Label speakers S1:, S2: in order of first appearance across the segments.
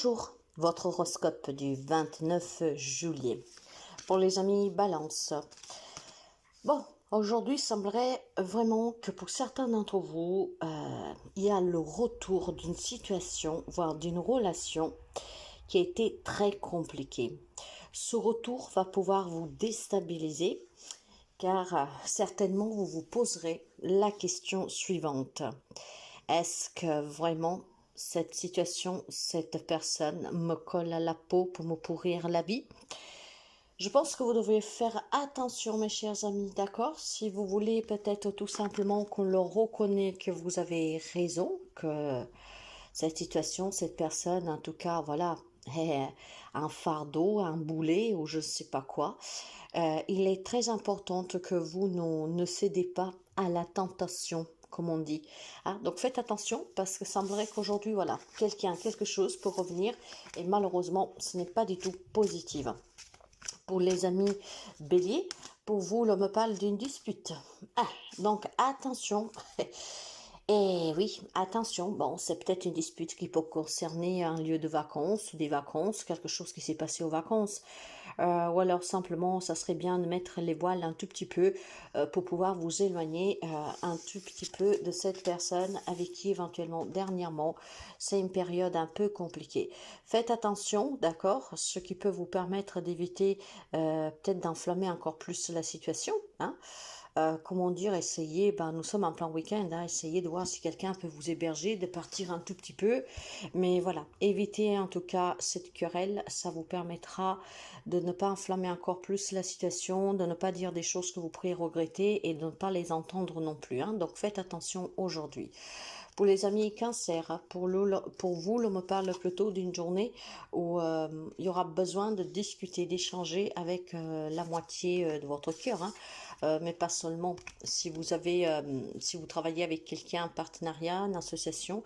S1: Bonjour, votre horoscope du 29 juillet. Pour les amis Balance. Bon, aujourd'hui, il semblerait vraiment que pour certains d'entre vous, il y a le retour d'une situation, voire d'une relation qui a été très compliquée. Ce retour va pouvoir vous déstabiliser car certainement vous vous poserez la question suivante. Est-ce que vraiment cette situation, cette personne me colle à la peau pour me pourrir la vie? Je pense que vous devez faire attention, mes chers amis, d'accord? Si vous voulez peut-être tout simplement qu'on le reconnaisse que vous avez raison, que cette situation, cette personne, en tout cas, voilà, est un fardeau, un boulet ou je ne sais pas quoi. Il est très important que vous ne cédez pas à la tentation, comme on dit. Hein? Donc faites attention parce que semblerait qu'aujourd'hui, voilà, quelque chose peut revenir et malheureusement, ce n'est pas du tout positif. Pour les amis béliers, pour vous, l'on me parle d'une dispute. Donc attention. Et oui, attention, bon, c'est peut-être une dispute qui peut concerner un lieu de vacances ou des vacances, quelque chose qui s'est passé aux vacances. Ou alors simplement, ça serait bien de mettre les voiles un tout petit peu pour pouvoir vous éloigner un tout petit peu de cette personne avec qui éventuellement, dernièrement, c'est une période un peu compliquée. Faites attention, d'accord, ce qui peut vous permettre d'éviter peut-être d'enflammer encore plus la situation, hein. Comment dire, essayez, nous sommes en plein week-end, hein, essayez de voir si quelqu'un peut vous héberger, de partir un tout petit peu, mais voilà, évitez en tout cas cette querelle, ça vous permettra de ne pas enflammer encore plus la situation, de ne pas dire des choses que vous pourriez regretter et de ne pas les entendre non plus, hein, donc faites attention aujourd'hui. Pour les amis Cancer, pour vous, l'on me parle plutôt d'une journée où il y aura besoin de discuter, d'échanger avec la moitié de votre cœur, hein. Mais pas seulement. Si vous travaillez avec quelqu'un, un partenariat, une association,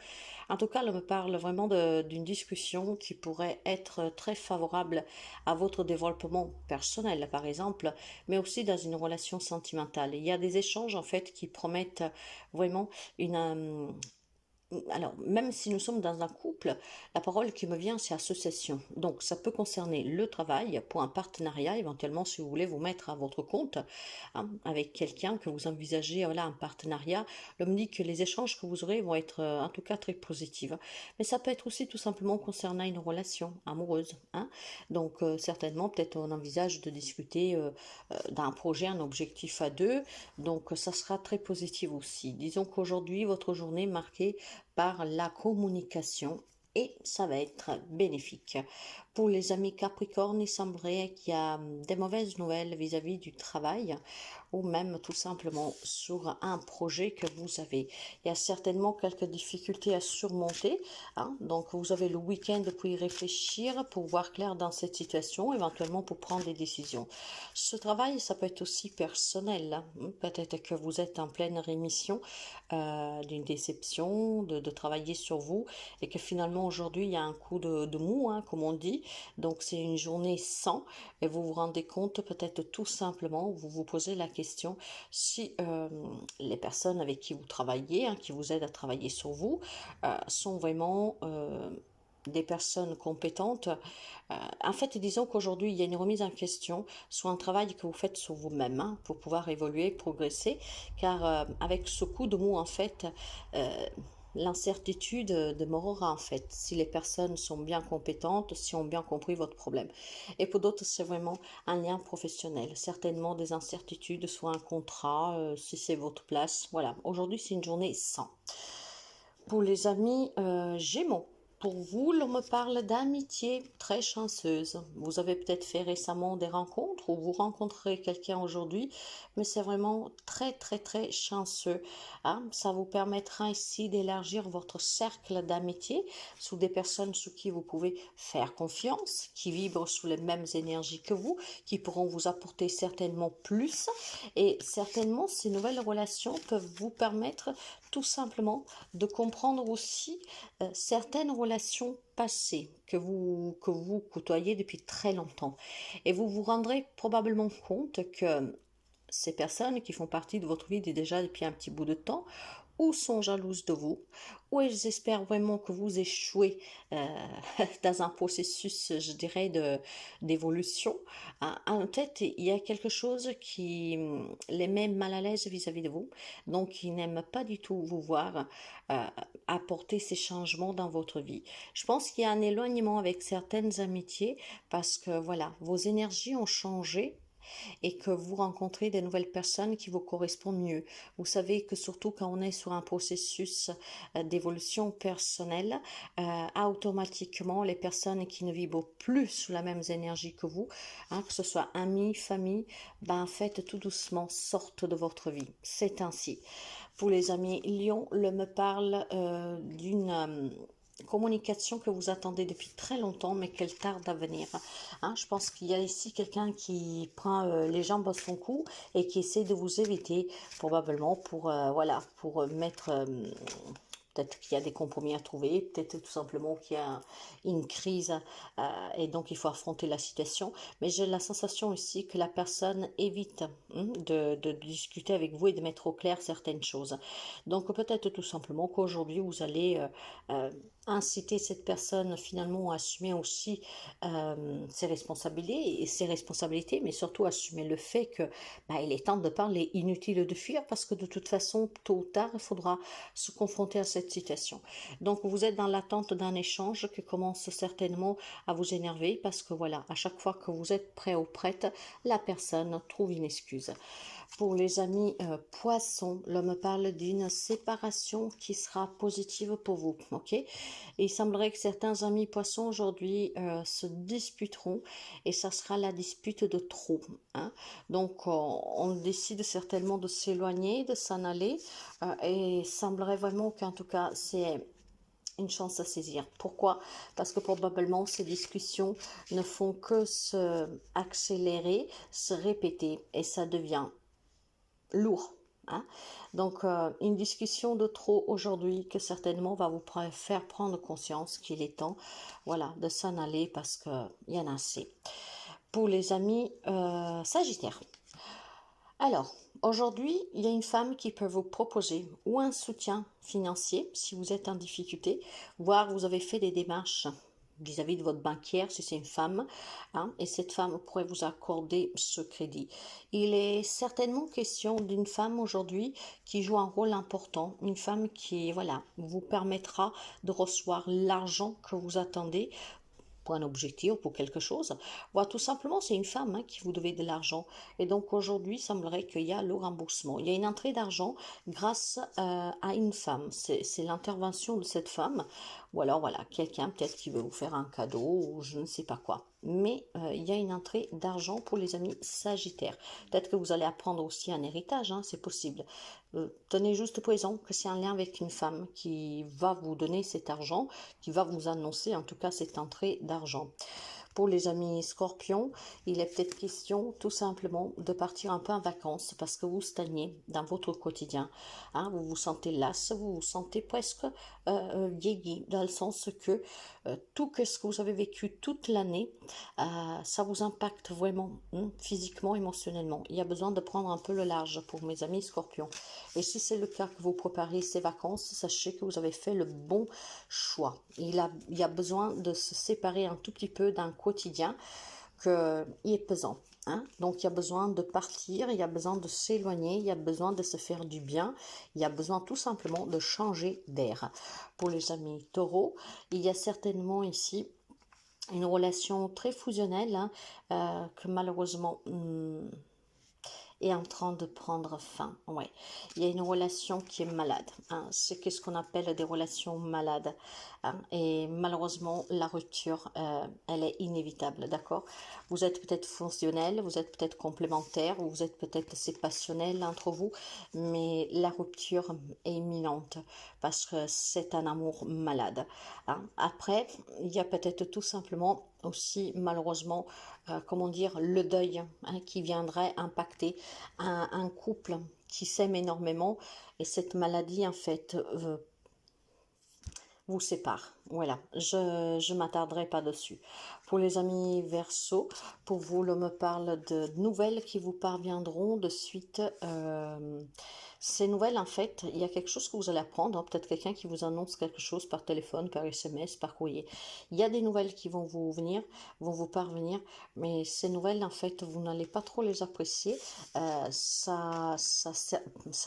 S1: en tout cas, l'on me parle vraiment d'une discussion qui pourrait être très favorable à votre développement personnel, par exemple, mais aussi dans une relation sentimentale. Il y a des échanges, en fait, qui promettent vraiment alors, même si nous sommes dans un couple, la parole qui me vient, c'est association. Donc, ça peut concerner le travail pour un partenariat, éventuellement, si vous voulez vous mettre à votre compte, hein, avec quelqu'un que vous envisagez, voilà, un partenariat. L'homme dit que les échanges que vous aurez vont être, en tout cas, très positifs. Mais ça peut être aussi tout simplement concernant une relation amoureuse, hein. Donc, certainement, peut-être on envisage de discuter d'un projet, un objectif à deux. Donc, ça sera très positif aussi. Disons qu'aujourd'hui, votre journée est marquée par la communication et ça va être bénéfique. Pour les amis Capricorne, il semblerait qu'il y a des mauvaises nouvelles vis-à-vis du travail ou même tout simplement sur un projet que vous avez. Il y a certainement quelques difficultés à surmonter, hein, donc vous avez le week-end pour y réfléchir, pour voir clair dans cette situation, éventuellement pour prendre des décisions. Ce travail, ça peut être aussi personnel, hein. Peut-être que vous êtes en pleine rémission d'une déception, de travailler sur vous et que finalement aujourd'hui il y a un coup de mou, hein, comme on dit. Donc c'est une journée sans et vous vous rendez compte peut-être tout simplement, vous vous posez la question si les personnes avec qui vous travaillez, hein, qui vous aident à travailler sur vous, sont vraiment des personnes compétentes. En fait, disons qu'aujourd'hui, il y a une remise en question sur un travail que vous faites sur vous-même, hein, pour pouvoir évoluer, progresser, car avec ce coup de mou, en fait, l'incertitude demeurera en fait, si les personnes sont bien compétentes, si ont bien compris votre problème. Et pour d'autres, c'est vraiment un lien professionnel, certainement des incertitudes, soit un contrat, si c'est votre place. Voilà, aujourd'hui, c'est une journée sans. Pour les amis Gémeaux, pour vous, l'on me parle d'amitié très chanceuse. Vous avez peut-être fait récemment des rencontres ou vous rencontrerez quelqu'un aujourd'hui, mais c'est vraiment très très très chanceux, hein. Ça vous permettra ici d'élargir votre cercle d'amitié sous des personnes sous qui vous pouvez faire confiance, qui vibrent sous les mêmes énergies que vous, qui pourront vous apporter certainement plus. Et certainement, ces nouvelles relations peuvent vous permettre tout simplement de comprendre aussi certaines relations passées que vous côtoyez depuis très longtemps. Et vous vous rendrez probablement compte que ces personnes qui font partie de votre vie déjà depuis un petit bout de temps, ou sont jalouses de vous, ou elles espèrent vraiment que vous échouez euh, dans un processus, je dirais, d'évolution. En tête, il y a quelque chose qui les met mal à l'aise vis-à-vis de vous, donc ils n'aiment pas du tout vous voir euh, apporter ces changements dans votre vie. Je pense qu'il y a un éloignement avec certaines amitiés parce que voilà, vos énergies ont changé et que vous rencontrez des nouvelles personnes qui vous correspondent mieux. Vous savez que surtout quand on est sur un processus d'évolution personnelle, automatiquement les personnes qui ne vibrent plus sous la même énergie que vous, que ce soit amis, famille, ben faites tout doucement sortent de votre vie. C'est ainsi. Pour les amis Lion, le me parle d'une communication que vous attendez depuis très longtemps, mais qu'elle tarde à venir. Je pense qu'il y a ici quelqu'un qui prend les jambes à son cou et qui essaie de vous éviter, probablement pour, voilà, pour mettre... peut-être qu'il y a des compromis à trouver, peut-être tout simplement qu'il y a une crise et donc il faut affronter la situation. Mais j'ai la sensation ici que la personne évite de discuter avec vous et de mettre au clair certaines choses. Donc peut-être tout simplement qu'aujourd'hui vous allez inciter cette personne finalement à assumer aussi ses responsabilités, mais surtout assumer le fait que il est temps de parler, inutile de fuir parce que de toute façon, tôt ou tard, il faudra se confronter à cette situation. Donc vous êtes dans l'attente d'un échange qui commence certainement à vous énerver parce que voilà, à chaque fois que vous êtes prêt ou prête, la personne trouve une excuse. Pour les amis poissons, l'homme parle d'une séparation qui sera positive pour vous, ok? Et il semblerait que certains amis poissons aujourd'hui se disputeront et ça sera la dispute de trop. Donc on décide certainement de s'éloigner, de s'en aller et il semblerait vraiment qu'en tout cas c'est une chance à saisir. Pourquoi? Parce que probablement ces discussions ne font que se accélérer, se répéter et ça devient lourd. Donc une discussion de trop aujourd'hui que certainement va vous faire prendre conscience qu'il est temps, voilà, de s'en aller parce qu'il y en a assez. Pour les amis Sagittaires. Alors, aujourd'hui, il y a une femme qui peut vous proposer ou un soutien financier si vous êtes en difficulté, voire vous avez fait des démarches vis-à-vis de votre banquière si c'est une femme, et cette femme pourrait vous accorder ce crédit. Il est certainement question d'une femme aujourd'hui qui joue un rôle important, une femme qui voilà, vous permettra de recevoir l'argent que vous attendez pour un objectif, pour quelque chose. Voilà, tout simplement, c'est une femme qui vous devait de l'argent. Et donc aujourd'hui, il semblerait qu'il y a le remboursement. Il y a une entrée d'argent grâce à une femme. C'est l'intervention de cette femme. Ou alors, voilà, quelqu'un peut-être qui veut vous faire un cadeau ou je ne sais pas quoi. Mais il y a une entrée d'argent pour les amis Sagittaires. Peut-être que vous allez apprendre aussi un héritage, c'est possible. Tenez juste présent que c'est un lien avec une femme qui va vous donner cet argent, qui va vous annoncer en tout cas cette entrée d'argent. Pour les amis Scorpions, il est peut-être question tout simplement de partir un peu en vacances parce que vous stagnez dans votre quotidien. Vous vous sentez lasse, vous vous sentez presque vieilli, dans le sens que tout ce que vous avez vécu toute l'année, ça vous impacte vraiment physiquement, émotionnellement. Il y a besoin de prendre un peu le large pour mes amis Scorpions. Et si c'est le cas que vous préparez ces vacances, sachez que vous avez fait le bon choix. Il y a besoin de se séparer un tout petit peu d'un quotidien qui est pesant. Donc il y a besoin de partir, il y a besoin de s'éloigner, il y a besoin de se faire du bien, il y a besoin tout simplement de changer d'air. Pour les amis taureaux, il y a certainement ici une relation très fusionnelle que malheureusement est en train de prendre fin. Ouais. Il y a une relation qui est malade. C'est ce qu'on appelle des relations malades. Et malheureusement, la rupture, elle est inévitable, d'accord? Vous êtes peut-être fusionnel, vous êtes peut-être complémentaire, ou vous êtes peut-être assez passionnel entre vous, mais la rupture est imminente parce que c'est un amour malade. Après, il y a peut-être tout simplement aussi malheureusement comment dire, le deuil qui viendrait impacter un couple qui s'aime énormément et cette maladie en fait vous sépare. Voilà, je ne m'attarderai pas dessus. Pour les amis Verseau, pour vous, l'homme me parle de nouvelles qui vous parviendront de suite. Ces nouvelles, en fait, il y a quelque chose que vous allez apprendre, hein, peut-être quelqu'un qui vous annonce quelque chose par téléphone, par SMS, par courrier. Il y a des nouvelles qui vont vous venir, vont vous parvenir, mais ces nouvelles, en fait, vous n'allez pas trop les apprécier. Ça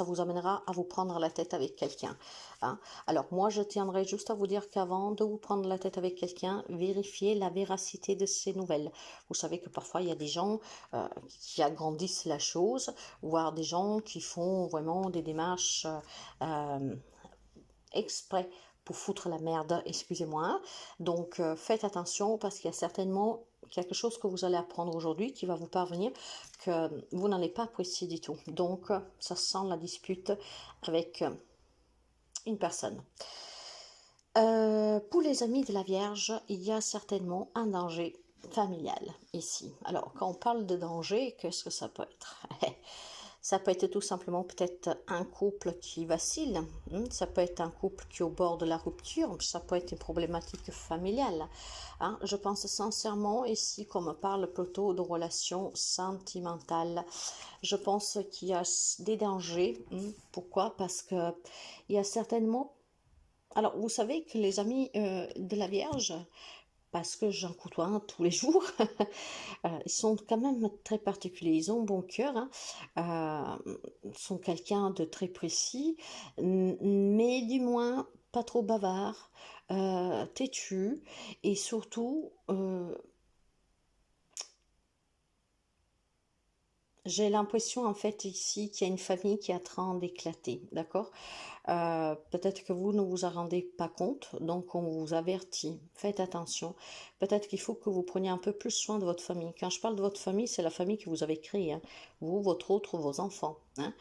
S1: vous amènera à vous prendre la tête avec quelqu'un. Hein. Alors, moi, je tiendrai juste à vous dire qu'avant de vous prendre la tête avec quelqu'un, vérifiez la véracité de ces nouvelles. Vous savez que parfois, il y a des gens qui agrandissent la chose, voire des gens qui font vraiment des démarches exprès pour foutre la merde, excusez-moi. Donc, faites attention parce qu'il y a certainement quelque chose que vous allez apprendre aujourd'hui qui va vous parvenir que vous n'allez pas apprécier du tout. Donc, ça sent la dispute avec une personne. Pour les amis de la Vierge, il y a certainement un danger familial ici. Alors, quand on parle de danger, qu'est-ce que ça peut être? Ça peut être tout simplement peut-être un couple qui vacille, ça peut être un couple qui est au bord de la rupture, ça peut être une problématique familiale. Hein. Je pense sincèrement ici qu'on me parle plutôt de relations sentimentales. Je pense qu'il y a des dangers. Pourquoi? Parce que il y a certainement... Alors, vous savez que les amis de la Vierge, parce que j'en côtoie un tous les jours, ils sont quand même très particuliers. Ils ont un bon cœur, hein, sont quelqu'un de très précis, mais du moins pas trop bavard, têtu, et surtout, j'ai l'impression en fait ici qu'il y a une famille qui est en train d'éclater, d'accord? Peut-être que vous ne vous en rendez pas compte, donc on vous avertit, faites attention. Peut-être qu'il faut que vous preniez un peu plus soin de votre famille. Quand je parle de votre famille, c'est la famille que vous avez créée, hein. Vous, votre autre, vos enfants. Hein.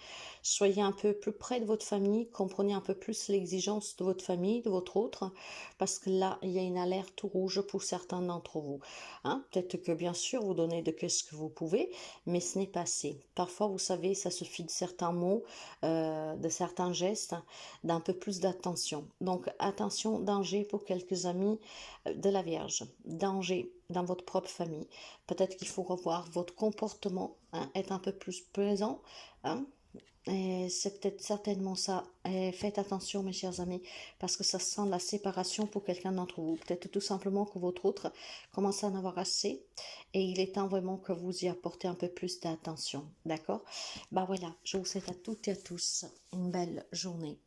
S1: Soyez un peu plus près de votre famille, comprenez un peu plus l'exigence de votre famille, de votre autre, parce que là, il y a une alerte rouge pour certains d'entre vous. Hein. Peut-être que bien sûr, vous donnez de ce que vous pouvez, mais ce n'est pas assez. Parfois, vous savez, ça suffit de certains mots, de certains gestes, d'un peu plus d'attention. Donc attention, danger pour quelques amis de la Vierge, danger dans votre propre famille. Peut-être qu'il faut revoir votre comportement, hein, être un peu plus présent. Hein, et c'est peut-être certainement ça. Et faites attention, mes chers amis, parce que ça sent la séparation pour quelqu'un d'entre vous. Peut-être tout simplement que votre autre commence à en avoir assez et il est temps vraiment que vous y apportez un peu plus d'attention. D'accord? Bah voilà, je vous souhaite à toutes et à tous une belle journée.